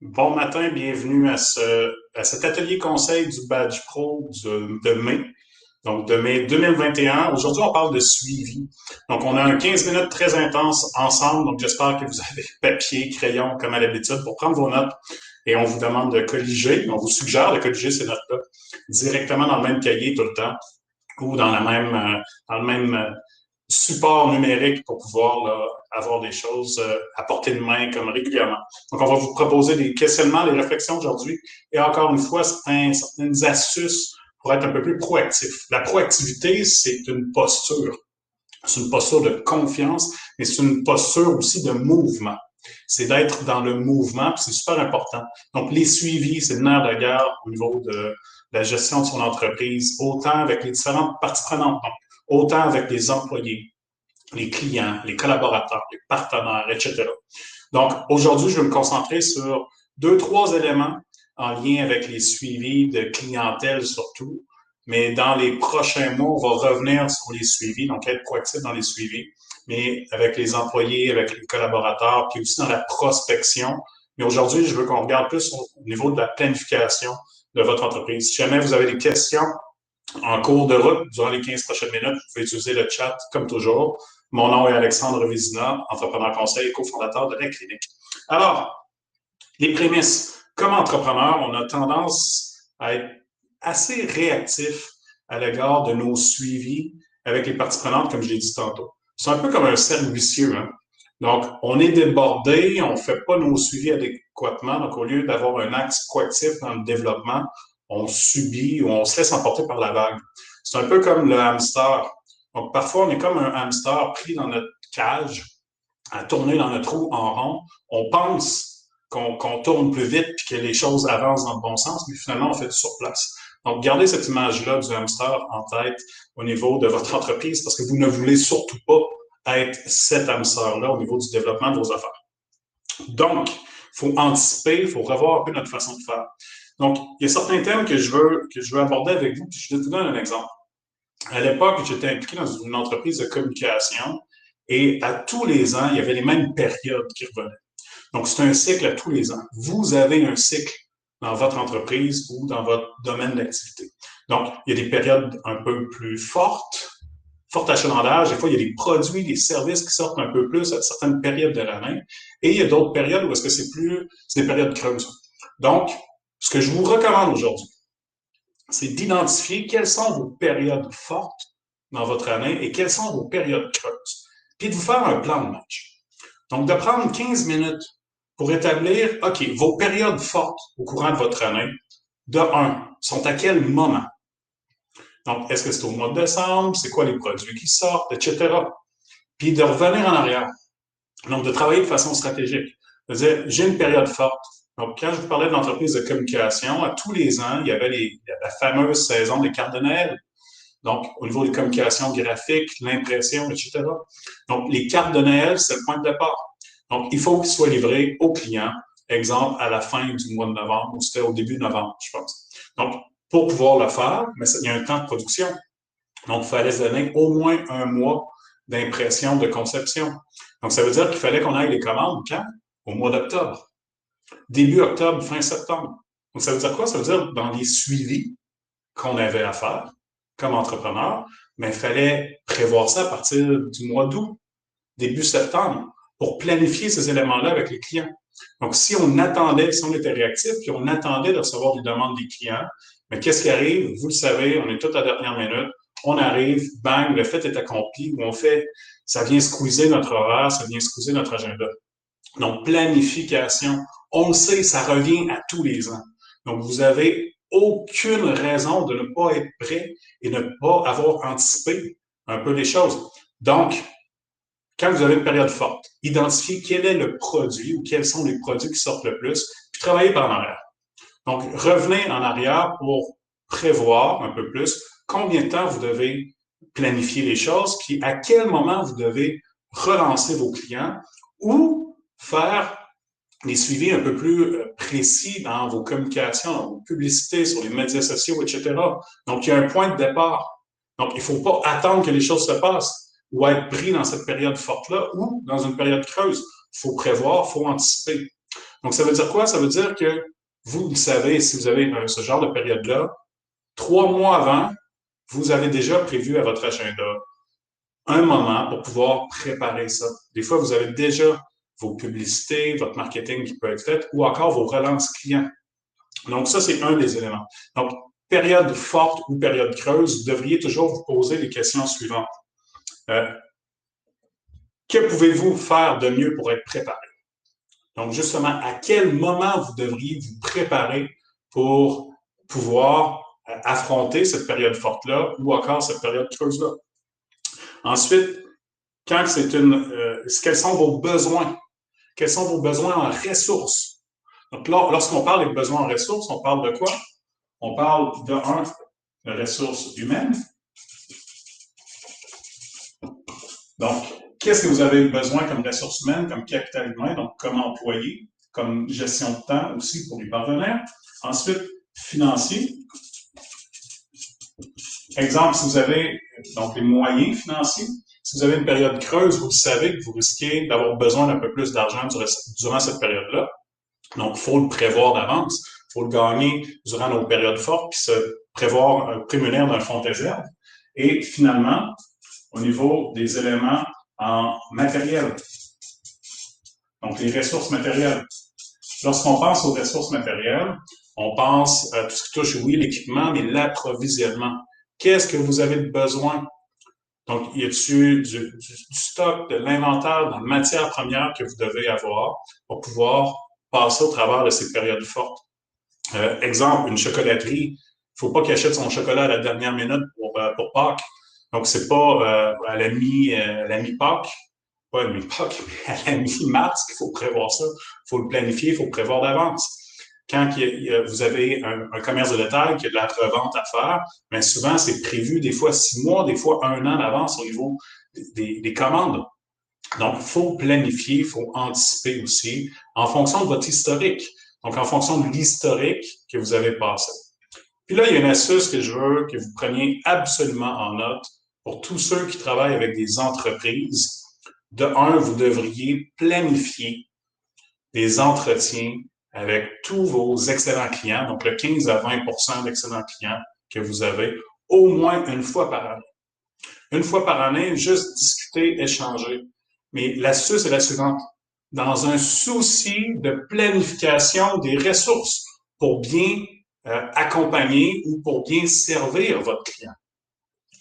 Bon matin, bienvenue à cet atelier conseil du Badge Pro de mai, donc de mai 2021. Aujourd'hui, on parle de suivi. Donc, on a un 15 minutes très intense ensemble, donc j'espère que vous avez papier, crayon, comme à l'habitude, pour prendre vos notes. Et on vous demande de colliger. On vous suggère de colliger ces notes-là directement dans le même cahier tout le temps ou dans le même support numérique pour pouvoir là, avoir des choses à portée de main comme régulièrement. Donc, on va vous proposer des questionnements, des réflexions aujourd'hui et encore une fois, certaines astuces pour être un peu plus proactif. La proactivité, c'est une posture. C'est une posture de confiance, mais c'est une posture aussi de mouvement. C'est d'être dans le mouvement, puis c'est super important. Donc, les suivis, c'est le nerf de guerre au niveau de la gestion de son entreprise, autant avec les différentes parties prenantes, donc, autant avec les employés, les clients, les collaborateurs, les partenaires, etc. Donc, aujourd'hui, je vais me concentrer sur deux, trois éléments en lien avec les suivis de clientèle surtout. Mais dans les prochains mois, on va revenir sur les suivis, donc être proactif dans les suivis, mais avec les employés, avec les collaborateurs, puis aussi dans la prospection. Mais aujourd'hui, je veux qu'on regarde plus au niveau de la planification de votre entreprise. Si jamais vous avez des questions en cours de route, durant les 15 prochaines minutes, vous pouvez utiliser le chat comme toujours. Mon nom est Alexandre Vézina, entrepreneur conseil et cofondateur de la clinique. Alors, les prémices. Comme entrepreneur, on a tendance à être assez réactif à l'égard de nos suivis avec les parties prenantes, comme je l'ai dit tantôt. C'est un peu comme un cercle vicieux. Hein? Donc, on est débordé, on ne fait pas nos suivis adéquatement. Donc, au lieu d'avoir un axe proactif dans le développement, on subit ou on se laisse emporter par la vague. C'est un peu comme le hamster. Donc, parfois, on est comme un hamster pris dans notre cage, à tourner dans notre roue en rond. On pense qu'on tourne plus vite puis que les choses avancent dans le bon sens, mais finalement, on fait du surplace. Donc, gardez cette image-là du hamster en tête au niveau de votre entreprise parce que vous ne voulez surtout pas être cet hamster-là au niveau du développement de vos affaires. Donc, il faut anticiper, il faut revoir un peu notre façon de faire. Donc, il y a certains thèmes que je veux aborder avec vous, puis je vais vous donner un exemple. À l'époque, j'étais impliqué dans une entreprise de communication et à tous les ans, il y avait les mêmes périodes qui revenaient. Donc, c'est un cycle à tous les ans. Vous avez un cycle dans votre entreprise ou dans votre domaine d'activité. Donc, il y a des périodes un peu plus fortes, fort achalandage. Des fois, il y a des produits, des services qui sortent un peu plus à certaines périodes de l'année. Et il y a d'autres périodes où est-ce que c'est des périodes creuses. Donc, ce que je vous recommande aujourd'hui, c'est d'identifier quelles sont vos périodes fortes dans votre année et quelles sont vos périodes creuses. Puis de vous faire un plan de match. Donc, de prendre 15 minutes pour établir, OK, vos périodes fortes au courant de votre année, de 1, sont à quel moment? Donc, est-ce que c'est au mois de décembre? C'est quoi les produits qui sortent, etc. Puis de revenir en arrière. Donc, de travailler de façon stratégique. C'est-à-dire, j'ai une période forte. Donc, quand je vous parlais de l'entreprise de communication, à tous les ans, il y avait la fameuse saison des cartes de Noël. Donc, au niveau des communications graphiques, l'impression, etc. Donc, les cartes de Noël, c'est le point de départ. Donc, il faut qu'ils soient livrés aux clients. Exemple, à la fin du mois de novembre, ou c'était au début de novembre, je pense. Donc, pour pouvoir le faire, mais il y a un temps de production. Donc, il fallait se donner au moins un mois d'impression, de conception. Donc, ça veut dire qu'il fallait qu'on aille les commandes quand? Au mois d'octobre. Début octobre, fin septembre. Donc, ça veut dire quoi? Ça veut dire dans les suivis qu'on avait à faire comme entrepreneur, mais il fallait prévoir ça à partir du mois d'août, début septembre, pour planifier ces éléments-là avec les clients. Donc, si on attendait, si on était réactif, puis on attendait de recevoir des demandes des clients, mais qu'est-ce qui arrive? Vous le savez, on est tout à la dernière minute, on arrive, bang, le fait est accompli, ou on fait, ça vient squeezer notre horaire, ça vient squeezer notre agenda. Donc, planification, on le sait, ça revient à tous les ans. Donc, vous avez aucune raison de ne pas être prêt et ne pas avoir anticipé un peu les choses. Donc, quand vous avez une période forte, identifiez quel est le produit ou quels sont les produits qui sortent le plus, puis travaillez par en arrière. Donc, revenez en arrière pour prévoir un peu plus combien de temps vous devez planifier les choses, puis à quel moment vous devez relancer vos clients ou faire des suivis un peu plus précis dans vos communications, dans vos publicités, sur les médias sociaux, etc. Donc, il y a un point de départ. Donc, il ne faut pas attendre que les choses se passent ou être pris dans cette période forte-là ou dans une période creuse. Il faut prévoir, il faut anticiper. Donc, ça veut dire quoi? Ça veut dire que vous le savez, si vous avez ce genre de période-là, 3 mois avant, vous avez déjà prévu à votre agenda un moment pour pouvoir préparer ça. Des fois, vous avez déjà vos publicités, votre marketing qui peut être fait, ou encore vos relances clients. Donc, ça, c'est un des éléments. Donc, période forte ou période creuse, vous devriez toujours vous poser les questions suivantes. Que pouvez-vous faire de mieux pour être préparé? Donc, justement, à quel moment vous devriez vous préparer pour pouvoir affronter cette période forte-là ou encore cette période creuse-là? Ensuite, quand quels sont vos besoins? Quels sont vos besoins en ressources? Donc, lorsqu'on parle des besoins en ressources, on parle de quoi? On parle de ressources humaines. Donc, qu'est-ce que vous avez besoin comme ressources humaines, comme capital humain, donc comme employé, comme gestion de temps aussi pour y parvenir. Ensuite, financier. Exemple, si vous avez donc les moyens financiers, si vous avez une période creuse, vous savez que vous risquez d'avoir besoin d'un peu plus d'argent durant cette période-là. Donc, il faut le prévoir d'avance. Il faut le gagner durant nos périodes fortes, puis se prémunir d'un fonds de réserve. Et finalement, au niveau des éléments en matériel, donc les ressources matérielles. Lorsqu'on pense aux ressources matérielles, on pense à tout ce qui touche, oui, l'équipement, mais l'approvisionnement. Qu'est-ce que vous avez besoin? Donc, y a-t-il du stock, de l'inventaire, de la matière première que vous devez avoir pour pouvoir passer au travers de ces périodes fortes? Exemple, une chocolaterie, il ne faut pas qu'il achète son chocolat à la dernière minute pour Pâques. Donc, c'est pas à la mi-Pâques, pas à la mi-Pâques, mais à la mi-mars qu'il faut prévoir ça. Il faut le planifier, il faut le prévoir d'avance. Quand vous avez un commerce de détail qui a de la revente à faire, bien souvent, c'est prévu des fois 6 mois, des fois 1 an d'avance au niveau des commandes. Donc, il faut planifier, il faut anticiper aussi en fonction de votre historique. Donc, en fonction de l'historique que vous avez passé. Puis là, il y a une astuce que je veux que vous preniez absolument en note pour tous ceux qui travaillent avec des entreprises. De un, vous devriez planifier des entretiens avec tous vos excellents clients, donc le 15 à 20 d'excellents clients que vous avez, au moins une fois par année. Une fois par année, juste discuter, échanger. Mais l'astuce est la suivante. Dans un souci de planification des ressources pour bien accompagner ou pour bien servir votre client.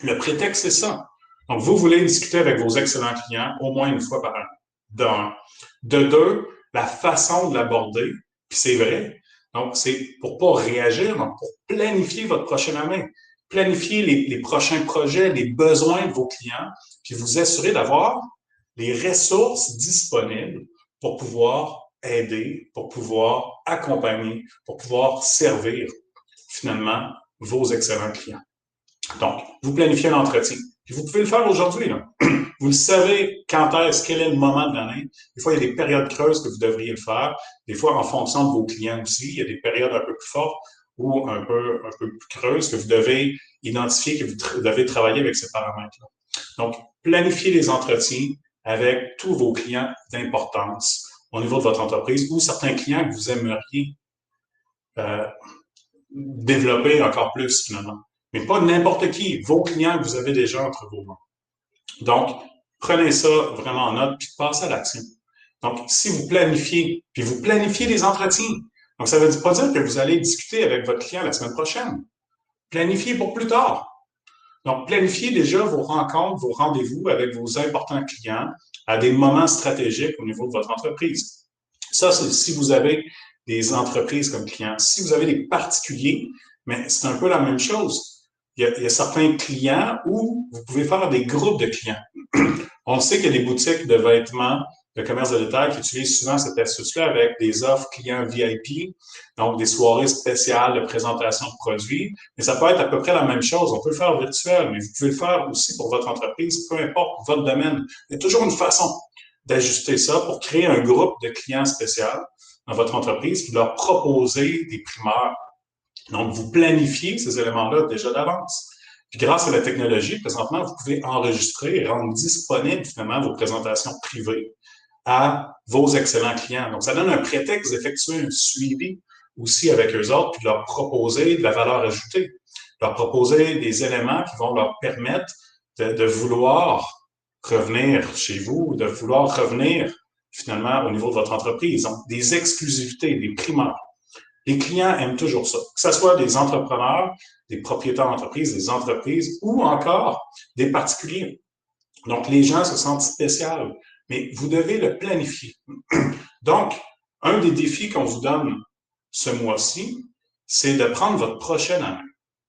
Le prétexte, c'est ça. Donc, vous voulez discuter avec vos excellents clients au moins une fois par an. D'un. De deux, la façon de l'aborder, puis c'est vrai. Donc, c'est pour pas réagir, donc pour planifier votre prochaine année. Planifier les prochains projets, les besoins de vos clients, puis vous assurer d'avoir les ressources disponibles pour pouvoir aider, pour pouvoir accompagner, pour pouvoir servir finalement vos excellents clients. Donc, vous planifiez l'entretien. Puis vous pouvez le faire aujourd'hui. Là. Vous le savez quand est-ce, quel est le moment de l'année. Des fois, il y a des périodes creuses que vous devriez le faire. Des fois, en fonction de vos clients aussi, il y a des périodes un peu plus fortes ou un peu plus creuses que vous devez identifier, que vous devez travailler avec ces paramètres-là. Donc, planifiez les entretiens avec tous vos clients d'importance au niveau de votre entreprise ou certains clients que vous aimeriez développer encore plus finalement. Mais pas n'importe qui, vos clients que vous avez déjà entre vos mains. Donc, prenez ça vraiment en note, puis passez à l'action. Donc, si vous planifiez, puis vous planifiez les entretiens, donc ça ne veut pas dire que vous allez discuter avec votre client la semaine prochaine. Planifiez pour plus tard. Donc, planifiez déjà vos rencontres, vos rendez-vous avec vos importants clients à des moments stratégiques au niveau de votre entreprise. Ça, c'est si vous avez des entreprises comme clients. Si vous avez des particuliers, mais c'est un peu la même chose. Il y a certains clients où vous pouvez faire des groupes de clients. On sait qu'il y a des boutiques de vêtements, de commerce de détail qui utilisent souvent cette astuce-là avec des offres clients VIP, donc des soirées spéciales de présentation de produits. Mais ça peut être à peu près la même chose. On peut le faire virtuel, mais vous pouvez le faire aussi pour votre entreprise, peu importe votre domaine. Il y a toujours une façon d'ajuster ça pour créer un groupe de clients spéciaux dans votre entreprise puis leur proposer des primeurs. Donc, vous planifiez ces éléments-là déjà d'avance. Puis grâce à la technologie, présentement, vous pouvez enregistrer et rendre disponibles finalement vos présentations privées à vos excellents clients. Donc, ça donne un prétexte d'effectuer un suivi aussi avec eux autres, puis de leur proposer de la valeur ajoutée, leur proposer des éléments qui vont leur permettre de vouloir revenir chez vous, de vouloir revenir finalement au niveau de votre entreprise. Donc, des exclusivités, des primeurs. Les clients aiment toujours ça, que ce soit des entrepreneurs, des propriétaires d'entreprise, des entreprises ou encore des particuliers. Donc, les gens se sentent spéciaux, mais vous devez le planifier. Donc, un des défis qu'on vous donne ce mois-ci, c'est de prendre votre prochaine année,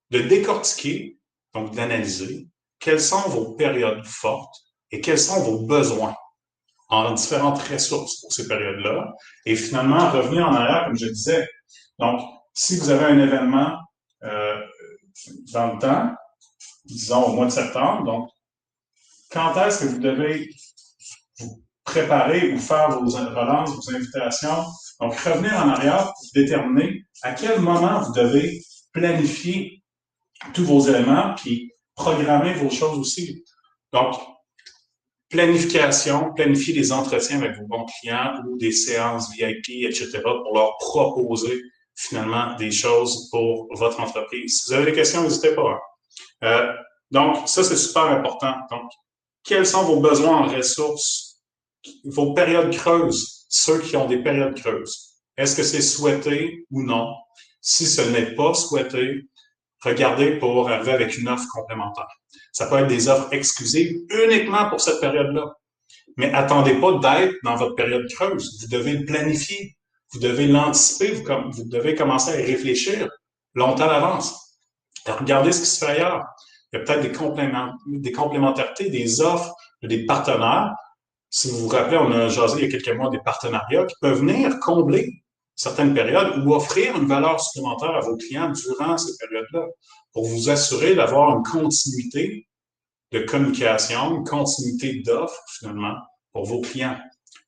de décortiquer, donc d'analyser quelles sont vos périodes fortes et quels sont vos besoins en différentes ressources pour ces périodes-là, et finalement revenir en arrière, comme je disais. Donc, si vous avez un événement euh, dans le temps, disons au mois de septembre, donc quand est-ce que vous devez vous préparer ou faire vos relances, vos invitations? Donc, revenir en arrière pour déterminer à quel moment vous devez planifier tous vos éléments, puis programmer vos choses aussi. Donc, planification, planifier des entretiens avec vos bons clients ou des séances VIP, etc., pour leur proposer finalement des choses pour votre entreprise. Si vous avez des questions, n'hésitez pas. Donc, ça, c'est super important. Donc, quels sont vos besoins en ressources, vos périodes creuses, ceux qui ont des périodes creuses? Est-ce que c'est souhaité ou non? Si ce n'est pas souhaité, regardez pour arriver avec une offre complémentaire. Ça peut être des offres exclusives uniquement pour cette période-là. Mais attendez pas d'être dans votre période creuse. Vous devez le planifier. Vous devez l'anticiper. Vous devez commencer à y réfléchir longtemps à l'avance. Regardez ce qui se fait ailleurs. Il y a peut-être des complémentarités, des offres, des partenaires. Si vous vous rappelez, on a jasé il y a quelques mois des partenariats qui peuvent venir combler certaines périodes ou offrir une valeur supplémentaire à vos clients durant ces périodes-là pour vous assurer d'avoir une continuité de communication, une continuité d'offres, finalement, pour vos clients.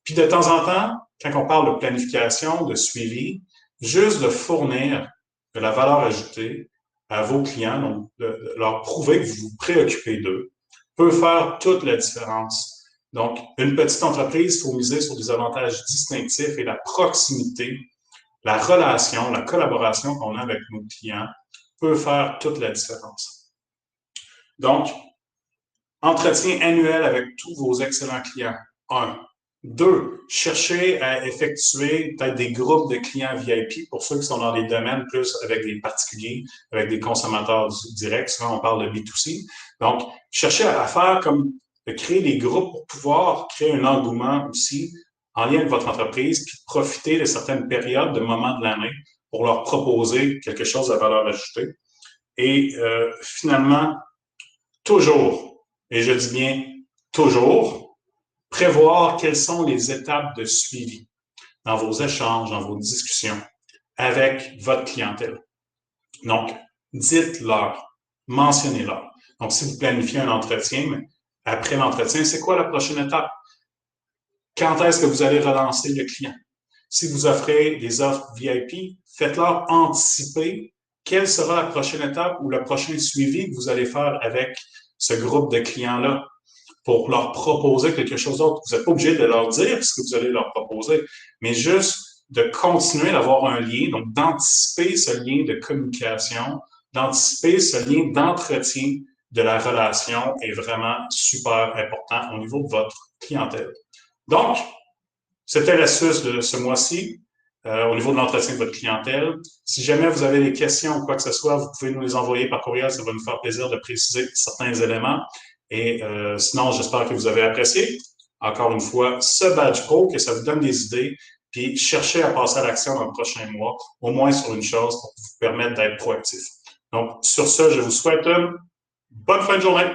Puis de temps en temps, quand on parle de planification, de suivi, juste de fournir de la valeur ajoutée à vos clients, donc de leur prouver que vous vous préoccupez d'eux, peut faire toute la différence. Donc, une petite entreprise, il faut miser sur des avantages distinctifs et la proximité, la relation, la collaboration qu'on a avec nos clients peut faire toute la différence. Donc, entretien annuel avec tous vos excellents clients. 1. 2. Cherchez à effectuer peut-être des groupes de clients VIP pour ceux qui sont dans les domaines plus avec des particuliers, avec des consommateurs directs. Souvent, on parle de B2C. Donc, cherchez à faire comme de créer des groupes pour pouvoir créer un engouement aussi en lien avec votre entreprise, puis profiter de certaines périodes, de moments de l'année pour leur proposer quelque chose à valeur ajoutée. Et finalement, toujours, et je dis bien toujours, prévoir quelles sont les étapes de suivi dans vos échanges, dans vos discussions avec votre clientèle. Donc, dites-leur, mentionnez-leur. Donc, si vous planifiez un entretien, après l'entretien, c'est quoi la prochaine étape? Quand est-ce que vous allez relancer le client? Si vous offrez des offres VIP, faites-leur anticiper quelle sera la prochaine étape ou le prochain suivi que vous allez faire avec ce groupe de clients-là pour leur proposer quelque chose d'autre. Vous n'êtes pas obligé de leur dire ce que vous allez leur proposer, mais juste de continuer d'avoir un lien, donc d'anticiper ce lien de communication, d'anticiper ce lien d'entretien de la relation est vraiment super important au niveau de votre clientèle. Donc, c'était l'astuce de ce mois-ci au niveau de l'entretien de votre clientèle. Si jamais vous avez des questions ou quoi que ce soit, vous pouvez nous les envoyer par courriel. Ça va nous faire plaisir de préciser certains éléments. Et sinon, j'espère que vous avez apprécié, encore une fois, ce badge pro, que ça vous donne des idées, puis cherchez à passer à l'action dans le prochain mois, au moins sur une chose pour vous permettre d'être proactif. Donc, sur ce, je vous souhaite une bonne fin de journée.